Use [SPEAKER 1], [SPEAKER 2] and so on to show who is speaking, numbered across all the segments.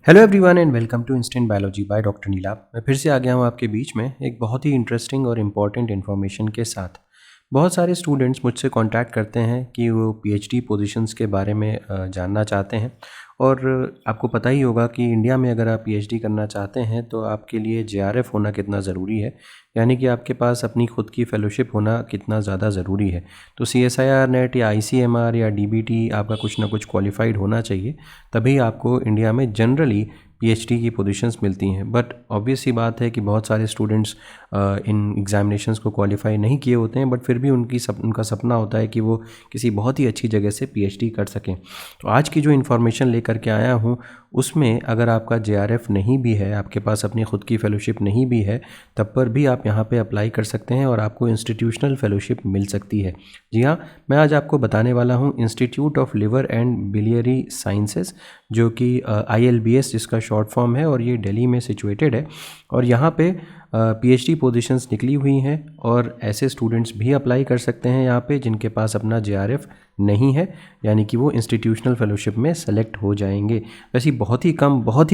[SPEAKER 1] Hello everyone and welcome to instant biology by doctor Neela. मैं फिर से आ गया हूँ आपके बीच में एक बहुत ही इंटरेस्टिंग और इम्पॉर्टेंट इन्फॉर्मेशन के साथ। बहुत सारे स्टूडेंट्स मुझसे कांटेक्ट करते हैं कि वो पीएचडी पोजीशंस के बारे में जानना चाहते हैं। और आपको पता ही होगा कि इंडिया में अगर आप पीएचडी करना चाहते हैं तो आपके लिए जेआरएफ होना कितना ज़रूरी है, यानी कि आपके पास अपनी खुद की फेलोशिप होना कितना ज़्यादा ज़रूरी है। तो सीएसआईआर नेट या आईसीएमआर या डीबीटी आपका कुछ ना कुछ क्वालिफाइड होना चाहिए, तभी आपको इंडिया में जनरली पीएचडी की पोजीशंस मिलती हैं। बट ऑब्वियस सी बात है कि बहुत सारे स्टूडेंट्स इन एग्जामिनेशंस को क्वालिफाई नहीं किए होते हैं, बट फिर भी उनका सपना होता है कि वो किसी बहुत ही अच्छी जगह से पीएचडी कर सकें। तो आज की जो इन्फॉर्मेशन लेकर के आया हूँ उसमें अगर आपका जेआरएफ नहीं भी है, आपके पास अपनी खुद की फ़ेलोशिप नहीं भी है, तब पर भी आप यहाँ पे अप्लाई कर सकते हैं और आपको इंस्टीट्यूशनल फ़ेलोशिप मिल सकती है। जी हाँ, मैं आज आपको बताने वाला हूँ institute of liver and biliary sciences, जो कि ILBS जिसका शॉर्ट फॉर्म है, और ये दिल्ली में सिचुएटेड है। और यहाँ पे पीएचडी पोजीशंस निकली हुई हैं और ऐसे स्टूडेंट्स भी अप्लाई कर सकते हैं यहाँ पे जिनके पास अपना जेआरएफ नहीं है, यानी कि वो इंस्टीट्यूशनल फेलोशिप में सेलेक्ट हो जाएंगे। वैसे बहुत ही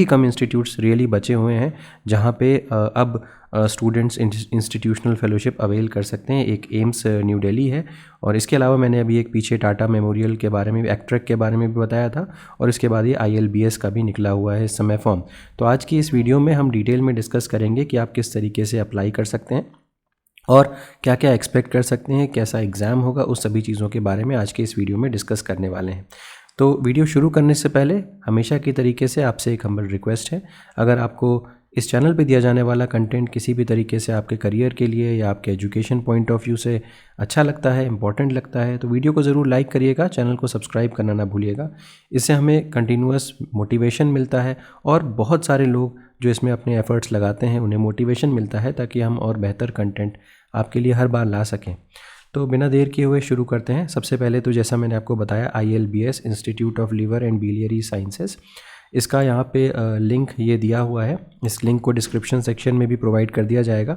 [SPEAKER 1] कम इंस्टीट्यूट्स रियली बचे हुए हैं जहाँ पे अब स्टूडेंट्स इंस्टीट्यूशनल फेलोशिप अवेल कर सकते हैं। एक एम्स न्यू दिल्ली है, और इसके अलावा मैंने अभी एक पीछे टाटा मेमोरियल के बारे में भी, एक्ट्रेक के बारे में भी बताया था, और इसके बाद ये ILBS का भी निकला हुआ है इस समय फॉर्म। तो आज की इस वीडियो में हम डिटेल में डिस्कस करेंगे कि आप किस तरीके से अप्लाई कर सकते हैं और क्या क्या एक्सपेक्ट कर सकते हैं, कैसा एग्ज़ाम होगा, उस सभी चीज़ों के बारे में आज के इस वीडियो में डिस्कस करने वाले हैं। तो वीडियो शुरू करने से पहले हमेशा की तरीके से आपसे एक हम्बल रिक्वेस्ट है, अगर आपको इस चैनल पे दिया जाने वाला कंटेंट किसी भी तरीके से आपके करियर के लिए या आपके एजुकेशन पॉइंट ऑफ व्यू से अच्छा लगता है, इंपॉर्टेंट लगता है, तो वीडियो को ज़रूर लाइक करिएगा, चैनल को सब्सक्राइब करना ना भूलिएगा। इससे हमें कंटिन्यूअस मोटिवेशन मिलता है और बहुत सारे लोग जो इसमें अपने एफर्ट्स लगाते हैं उन्हें मोटिवेशन मिलता है, ताकि हम और बेहतर कंटेंट आपके लिए हर बार ला सकें। तो बिना देर किए हुए शुरू करते हैं। सबसे पहले तो जैसा मैंने आपको बताया, ILBS institute of liver and biliary sciences, इसका यहाँ पे लिंक ये दिया हुआ है। इस लिंक को डिस्क्रिप्शन सेक्शन में भी प्रोवाइड कर दिया जाएगा।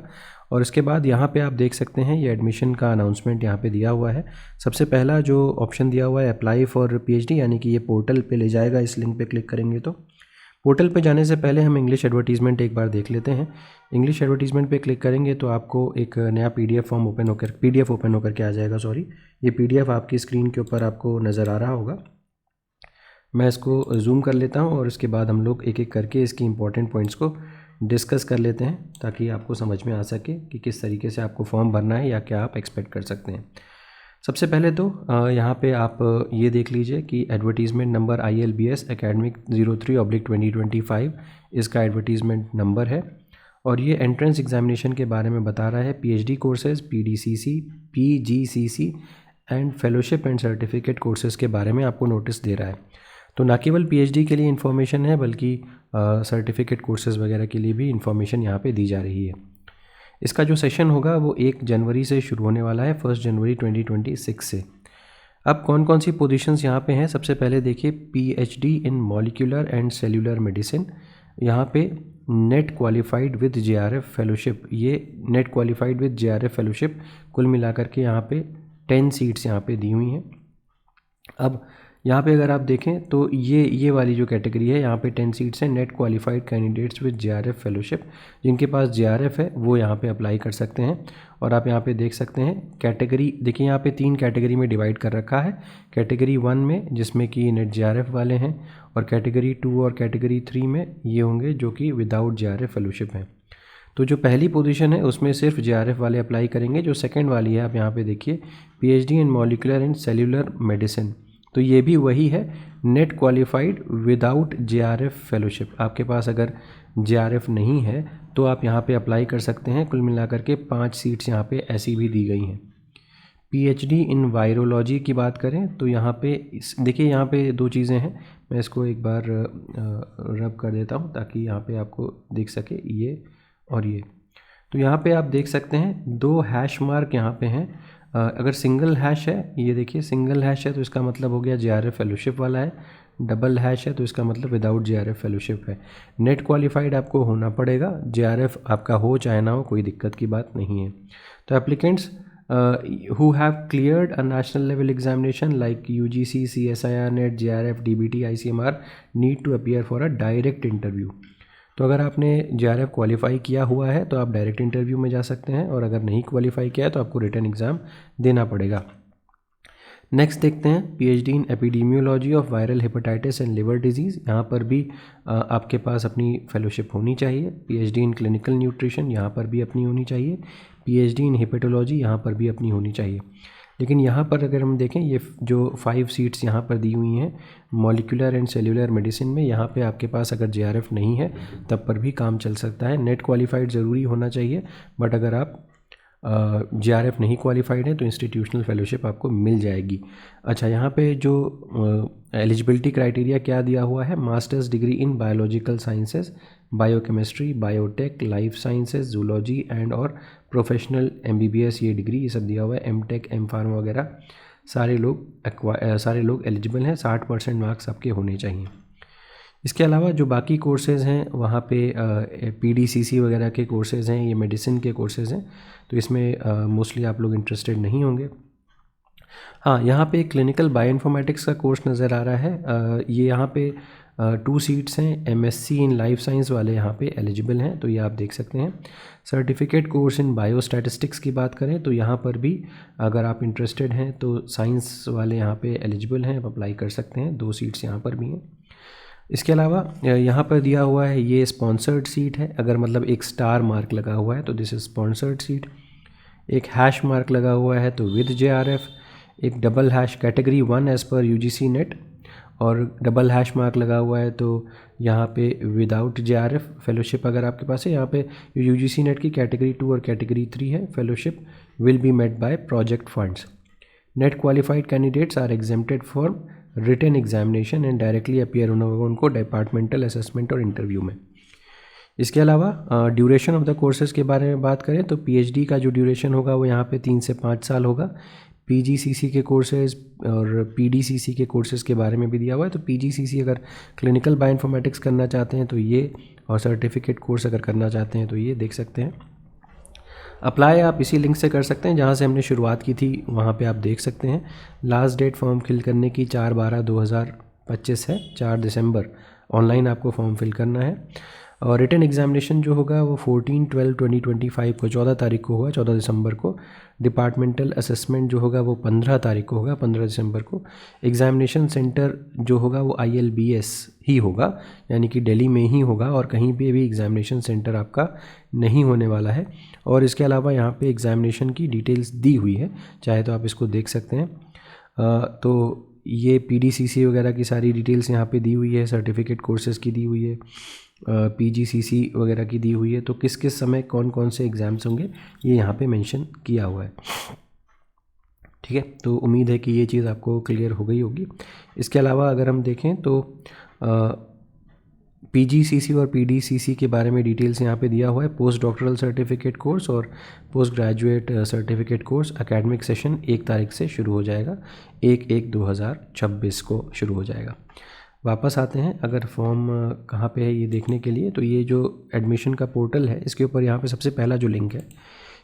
[SPEAKER 1] और इसके बाद यहाँ पे आप देख सकते हैं ये एडमिशन का अनाउंसमेंट यहाँ पे दिया हुआ है। सबसे पहला जो ऑप्शन दिया हुआ है अप्लाई फॉर पीएचडी, यानी कि ये पोर्टल पे ले जाएगा। इस लिंक पे क्लिक करेंगे तो पोर्टल पे जाने से पहले हम इंग्लिश एडवर्टीज़मेंट एक बार देख लेते हैं। इंग्लिश एडवर्टीज़मेंट पे क्लिक करेंगे तो आपको एक नया पीडीएफ ओपन होकर के आ जाएगा। ये पीडीएफ आपकी स्क्रीन के ऊपर आपको नज़र आ रहा होगा। मैं इसको जूम कर लेता हूँ और इसके बाद हम लोग एक एक करके इसकी इंपॉर्टेंट पॉइंट्स को डिस्कस कर लेते हैं, ताकि आपको समझ में आ सके कि किस तरीके से आपको फॉर्म भरना है या क्या आप एक्सपेक्ट कर सकते हैं। सबसे पहले तो यहाँ पे आप ये देख लीजिए कि एडवर्टीज़मेंट नंबर ILBS एकेडमिक 03/2025 इसका एडवर्टीज़मेंट नंबर है, और ये एंट्रेंस एग्जामिनेशन के बारे में बता रहा है। PhD courses, PDCC, PGCC and fellowship and certificate courses के बारे में आपको नोटिस दे रहा है। तो ना केवल पीएचडी के लिए इन्फॉर्मेशन है, बल्कि सर्टिफिकेट कोर्सेज वगैरह के लिए भी इन्फॉर्मेशन यहाँ पे दी जा रही है। इसका जो सेशन होगा वो 1 जनवरी से शुरू होने वाला है, 1 जनवरी 2026 से। अब कौन कौन सी पोजीशंस यहाँ पे हैं, सबसे पहले देखिए PhD in molecular and cellular medicine. यहाँ पे NET qualified with JRF fellowship, ये NET qualified with JRF fellowship कुल मिलाकर के यहाँ पे 10 सीट्स यहाँ पे दी हुई हैं। अब यहाँ पे अगर आप देखें तो ये वाली जो कैटेगरी है, यहाँ पे 10 सीट्स हैं। Net qualified candidates with JRF fellowship, जिनके पास JRF है वो यहाँ पे अप्लाई कर सकते हैं। और आप यहाँ पे देख सकते हैं कैटेगरी, देखिए यहाँ पे 3 कैटेगरी में डिवाइड कर रखा है। कैटेगरी 1 में जिसमें कि नेट JRF वाले हैं, और कैटेगरी 2 और कैटेगरी 3 में ये होंगे जो कि विदाउट JRF फेलोशिप हैं। तो जो पहली पोजीशन है उसमें सिर्फ JRF वाले अप्लाई करेंगे। जो सेकंड वाली है, आप यहाँ पे देखिए PhD in molecular and cellular medicine, तो ये भी वही है, net qualified without JRF fellowship. आपके पास अगर JRF नहीं है तो आप यहाँ पे अप्लाई कर सकते हैं। कुल मिलाकर के 5 सीट्स यहाँ पे ऐसी भी दी गई हैं। PhD इन वायरोलॉजी की बात करें तो यहाँ पे देखिए, यहाँ पे 2 चीज़ें हैं। मैं इसको एक बार रब कर देता हूँ ताकि यहाँ पे आपको दिख सके, ये और ये। तो यहाँ पे आप देख सकते हैं 2 हैश मार्क यहाँ पे हैं। अगर सिंगल हैश है, ये देखिए सिंगल हैश है तो इसका मतलब हो गया JRF फेलोशिप वाला है। डबल हैश है तो इसका मतलब विदाउट JRF फेलोशिप है। नेट क्वालिफाइड आपको होना पड़ेगा, JRF आपका हो चाहे ना हो कोई दिक्कत की बात नहीं है। तो applicants who have cleared a national level examination like UGC, CSIR, NET, JRF, DBT, ICMR need to appear for a direct interview। तो अगर आपने JRF क्वालिफाई किया हुआ है तो आप डायरेक्ट इंटरव्यू में जा सकते हैं, और अगर नहीं क्वालिफाई किया है तो आपको रिटन एग्ज़ाम देना पड़ेगा। नेक्स्ट देखते हैं PhD in epidemiology of viral hepatitis and liver disease. यहाँ पर भी आपके पास अपनी फेलोशिप होनी चाहिए। PhD इन क्लिनिकल न्यूट्रिशन, यहाँ पर भी अपनी होनी चाहिए। PhD इन हेपेटोलॉजी, यहाँ पर भी अपनी होनी चाहिए। लेकिन यहाँ पर अगर हम देखें, ये जो 5 सीट्स यहाँ पर दी हुई हैं मॉलिक्यूलर एंड सेल्यूलर मेडिसिन में, यहाँ पे आपके पास अगर JRF नहीं है तब पर भी काम चल सकता है। नेट क्वालिफाइड ज़रूरी होना चाहिए, बट अगर आप JRF नहीं क्वालिफाइड है तो इंस्टीट्यूशनल फेलोशिप आपको मिल जाएगी। अच्छा, यहाँ पे जो एलिजिबिलिटी क्राइटेरिया क्या दिया हुआ है, masters degree in biological sciences, biochemistry, biotech, life sciences, zoology and और प्रोफेशनल MBBS, ये डिग्री ये सब दिया हुआ है। M.Tech, M.Pharma वगैरह सारे लोग एलिजिबल हैं। 60% मार्क्स आपके होने चाहिए। इसके अलावा जो बाकी कोर्सेज़ हैं वहाँ पे PDCC वगैरह के कोर्सेज़ हैं, ये मेडिसिन के कोर्सेज़ हैं, तो इसमें मोस्टली आप लोग इंटरेस्टेड नहीं होंगे। हाँ, यहाँ पे क्लिनिकल बायोइन्फॉर्मेटिक्स का कोर्स नज़र आ रहा है। ये यहाँ पे 2 सीट्स हैं। MSc इन लाइफ साइंस वाले यहाँ पे एलिजिबल हैं, तो ये आप देख सकते हैं। सर्टिफिकेट कोर्स इन बायोस्टैटिस्टिक्स की बात करें तो यहाँ पर भी अगर आप इंटरेस्टेड हैं तो साइंस वाले यहाँ पे एलिजिबल हैं, आप अप्लाई कर सकते हैं। 2 सीट्स यहाँ पर भी हैं। इसके अलावा यहाँ पर दिया हुआ है ये स्पॉन्सर्ड सीट है। अगर मतलब एक स्टार मार्क लगा हुआ है तो दिस इज स्पॉन्सर्ड सीट। एक हैश मार्क लगा हुआ है तो विद JRF। एक double hash category 1 as per UGC net, और डबल हैश मार्क लगा हुआ है तो यहाँ पे विदाउट JRF फेलोशिप अगर आपके पास है। यहाँ पे UGC नेट की कैटेगरी 2 और कैटेगरी 3 है। Fellowship will be made by project funds. Net qualified candidates are exempted for written examination and directly appear होना होगा उनको डिपार्टमेंटल असेसमेंट और इंटरव्यू में। इसके अलावा ड्यूरेशन ऑफ द कोर्सेज़ के बारे में बात करें तो PhD का जो ड्यूरेशन होगा वो यहाँ पे 3 से 5 साल होगा। PGCC के कोर्सेज़ और PDCC के कोर्सेज़ के बारे में भी दिया हुआ है। तो PGCC अगर क्लिनिकल बायोइन्फॉर्मेटिक्स करना चाहते हैं तो ये, और सर्टिफिकेट कोर्स अगर करना चाहते हैं तो ये देख सकते हैं। अप्लाई आप इसी लिंक से कर सकते हैं जहाँ से हमने शुरुआत की थी, वहाँ पे आप देख सकते हैं। लास्ट डेट फॉर्म फिल करने की 4/12/2025 है, 4 दिसंबर ऑनलाइन आपको फॉर्म फिल करना है। और रिटन एग्जामिनेशन जो होगा वो 14/12/2025 को 14 तारीख को होगा, 14 दिसंबर को। डिपार्टमेंटल असेसमेंट जो होगा वो 15 तारीख को होगा, 15 दिसंबर को। एग्जामिनेशन सेंटर जो होगा वो ILBS ही होगा, यानी कि दिल्ली में ही होगा, और कहीं पे भी एग्जामिनेशन सेंटर आपका नहीं होने वाला है। और इसके अलावा यहाँ पे एग्जामिनेशन की डिटेल्स दी हुई है, चाहे तो आप इसको देख सकते हैं। तो ये PDCC वगैरह की सारी डिटेल्स यहाँ पे दी हुई है, सर्टिफिकेट कोर्सेज़ की दी हुई है, PGCC वगैरह की दी हुई है। तो किस किस समय कौन कौन से एग्ज़ाम्स होंगे ये यहाँ पे मेंशन किया हुआ है। ठीक है, तो उम्मीद है कि ये चीज़ आपको क्लियर हो गई होगी। इसके अलावा अगर हम देखें तो PGCC और PDCC के बारे में डिटेल्स यहाँ पे दिया हुआ है। पोस्ट डॉक्टरल सर्टिफिकेट कोर्स और post graduate certificate course academic session 1 तारीख से शुरू हो जाएगा, 1/1/2026 को शुरू हो जाएगा। वापस आते हैं, अगर फॉर्म कहाँ पे है ये देखने के लिए, तो ये जो एडमिशन का पोर्टल है इसके ऊपर यहाँ पे सबसे पहला जो लिंक है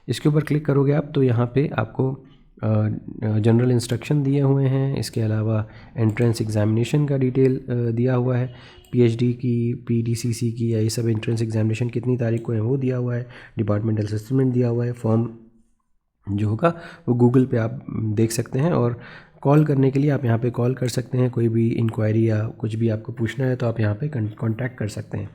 [SPEAKER 1] इसके ऊपर क्लिक करोगे आप, तो यहाँ पे आपको जनरल इंस्ट्रक्शन दिए हुए हैं। इसके अलावा एंट्रेंस एग्जामिनेशन का डिटेल दिया हुआ है, PhD की, PDCC की, या ये सब एंट्रेंस एग्जामिनेशन कितनी तारीख को है वो दिया हुआ है, डिपार्टमेंटल असेसमेंट दिया हुआ है। फॉर्म जो होगा वो गूगल पे आप देख सकते हैं, और कॉल करने के लिए आप यहाँ पे कॉल कर सकते हैं। कोई भी इंक्वायरी या कुछ भी आपको पूछना है तो आप यहाँ पे कांटेक्ट कर सकते हैं।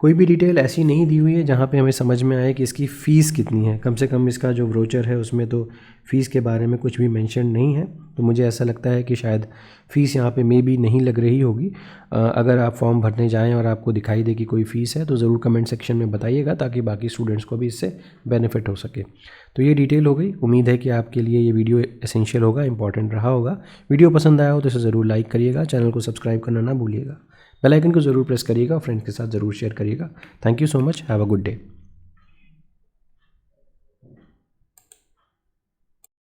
[SPEAKER 1] कोई भी डिटेल ऐसी नहीं दी हुई है जहाँ पे हमें समझ में आए कि इसकी फ़ीस कितनी है। कम से कम इसका जो ब्रोचर है उसमें तो फ़ीस के बारे में कुछ भी मेंशन नहीं है, तो मुझे ऐसा लगता है कि शायद फ़ीस यहाँ पे मे भी नहीं लग रही होगी। अगर आप फॉर्म भरने जाएं और आपको दिखाई दे कि कोई फ़ीस है तो ज़रूर कमेंट सेक्शन में बताइएगा, ताकि बाकी स्टूडेंट्स को भी इससे बेनिफिट हो सके। तो ये डिटेल हो गई। उम्मीद है कि आपके लिए ये वीडियो एसेंशियल होगा, इंपॉर्टेंट रहा होगा। वीडियो पसंद आया हो तो इसे ज़रूर लाइक करिएगा, चैनल को सब्सक्राइब करना ना भूलिएगा, बेल आइकन को ज़रूर प्रेस करिएगा, फ्रेंड्स के साथ ज़रूर शेयर करिएगा। Thank you so much, have a good day.